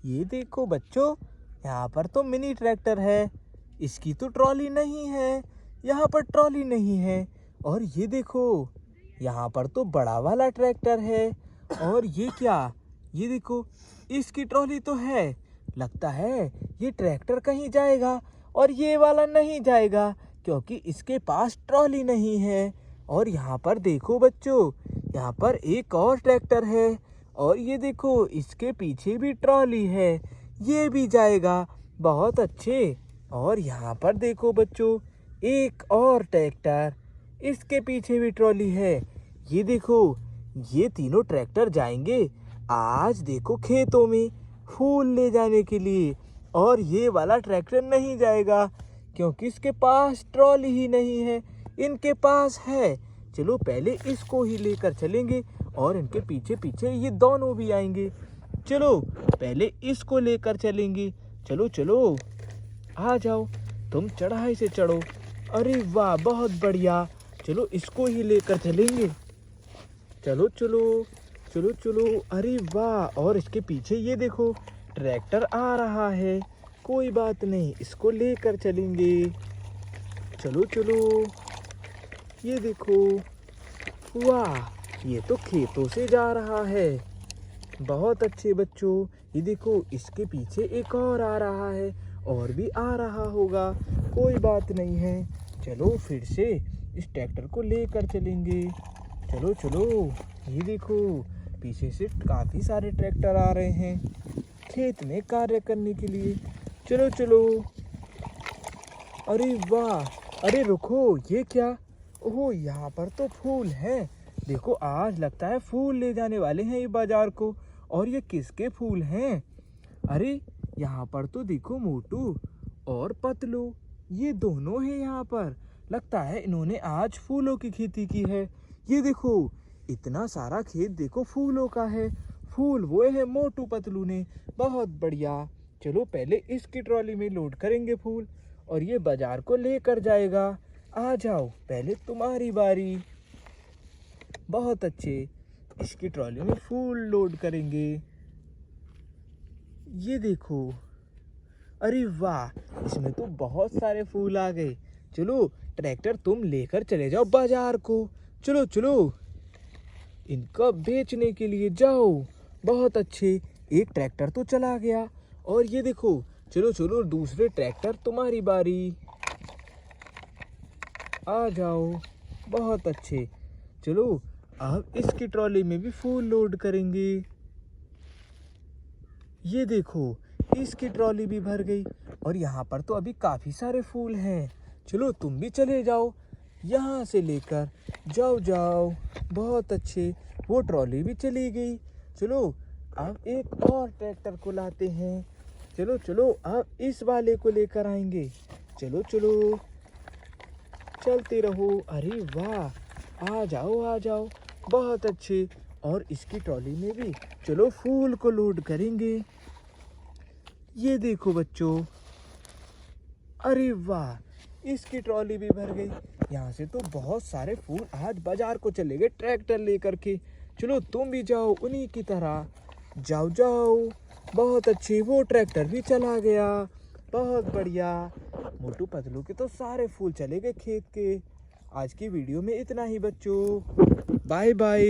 ये देखो बच्चों, यहाँ पर तो मिनी ट्रैक्टर है। इसकी तो ट्रॉली नहीं है। यहाँ पर ट्रॉली नहीं है। और ये देखो, यहाँ पर तो बड़ा वाला ट्रैक्टर है। और ये क्या, ये देखो, इसकी ट्रॉली तो है। लगता है ये ट्रैक्टर कहीं जाएगा और ये वाला नहीं जाएगा, क्योंकि इसके पास ट्रॉली नहीं है। और यहाँ पर देखो बच्चों, यहाँ पर एक और ट्रैक्टर है। और ये देखो, इसके पीछे भी ट्रॉली है। ये भी जाएगा। बहुत अच्छे। और यहाँ पर देखो बच्चों, एक और ट्रैक्टर, इसके पीछे भी ट्रॉली है। ये देखो, ये तीनों ट्रैक्टर जाएंगे आज देखो खेतों में फूल ले जाने के लिए। और ये वाला ट्रैक्टर नहीं जाएगा, क्योंकि इसके पास ट्रॉली ही नहीं है। इनके पास है। चलो पहले इसको ही लेकर चलेंगे और इनके पीछे पीछे ये दोनों भी आएंगे। चलो पहले इसको लेकर चलेंगे। चलो चलो, आ जाओ, तुम चढ़ाई से चढ़ो। अरे वाह, बहुत बढ़िया। चलो इसको ही लेकर चलेंगे। चलो चलो चलो चलो। अरे वाह, और इसके पीछे ये देखो, ट्रैक्टर आ रहा है। कोई बात नहीं, इसको लेकर चलेंगे। चलो चलो। ये देखो, वाह, ये तो खेतों से जा रहा है। बहुत अच्छे बच्चों। ये देखो, इसके पीछे एक और आ रहा है और भी आ रहा होगा। कोई बात नहीं है। चलो फिर से इस ट्रैक्टर को लेकर चलेंगे। चलो चलो। ये देखो, पीछे से काफ़ी सारे ट्रैक्टर आ रहे हैं खेत में कार्य करने के लिए। चलो चलो। अरे वाह, अरे रुको, ये क्या? ओह, यहाँ पर तो फूल हैं। देखो, आज लगता है फूल ले जाने वाले हैं ये बाजार को। और ये किसके फूल हैं? अरे, यहाँ पर तो देखो, मोटू और पतलू, ये दोनों हैं यहाँ पर। लगता है इन्होंने आज फूलों की खेती की है। ये देखो, इतना सारा खेत देखो फूलों का है। फूल बोए हैं मोटू पतलू ने। बहुत बढ़िया। चलो पहले इसकी ट्रॉली में लोड करेंगे फूल और ये बाजार को लेकर जाएगा। आ जाओ, पहले तुम्हारी बारी। बहुत अच्छे। इसकी ट्रॉली में फूल लोड करेंगे। ये देखो, अरे वाह, इसमें तो बहुत सारे फूल आ गए। चलो ट्रैक्टर तुम लेकर चले जाओ बाजार को। चलो चलो, इनका बेचने के लिए जाओ। बहुत अच्छे। एक ट्रैक्टर तो चला गया। और ये देखो, चलो चलो, दूसरे ट्रैक्टर तुम्हारी बारी। आ जाओ। बहुत अच्छे। चलो अब इसकी ट्रॉली में भी फूल लोड करेंगे। ये देखो, इसकी ट्रॉली भी भर गई। और यहाँ पर तो अभी काफ़ी सारे फूल हैं। चलो तुम भी चले जाओ, यहाँ से लेकर जाओ जाओ। बहुत अच्छे। वो ट्रॉली भी चली गई। चलो अब एक और ट्रैक्टर को लाते हैं। चलो चलो, अब इस वाले को लेकर आएंगे। चलो चलो, चलते रहो। अरे वाह, आ जाओ आ जाओ। बहुत अच्छे। और इसकी ट्रॉली में भी चलो फूल को लोड करेंगे। ये देखो बच्चों, अरे वाह, इसकी ट्रॉली भी भर गई। यहाँ से तो बहुत सारे फूल आज बाजार को चले गए ट्रैक्टर लेकर के। चलो तुम भी जाओ उन्हीं की तरह। जाओ जाओ। बहुत अच्छे। वो ट्रैक्टर भी चला गया। बहुत बढ़िया। मोटू पतलू के तो सारे फूल चले गए खेत के। आज की वीडियो में इतना ही बच्चों। Bye bye.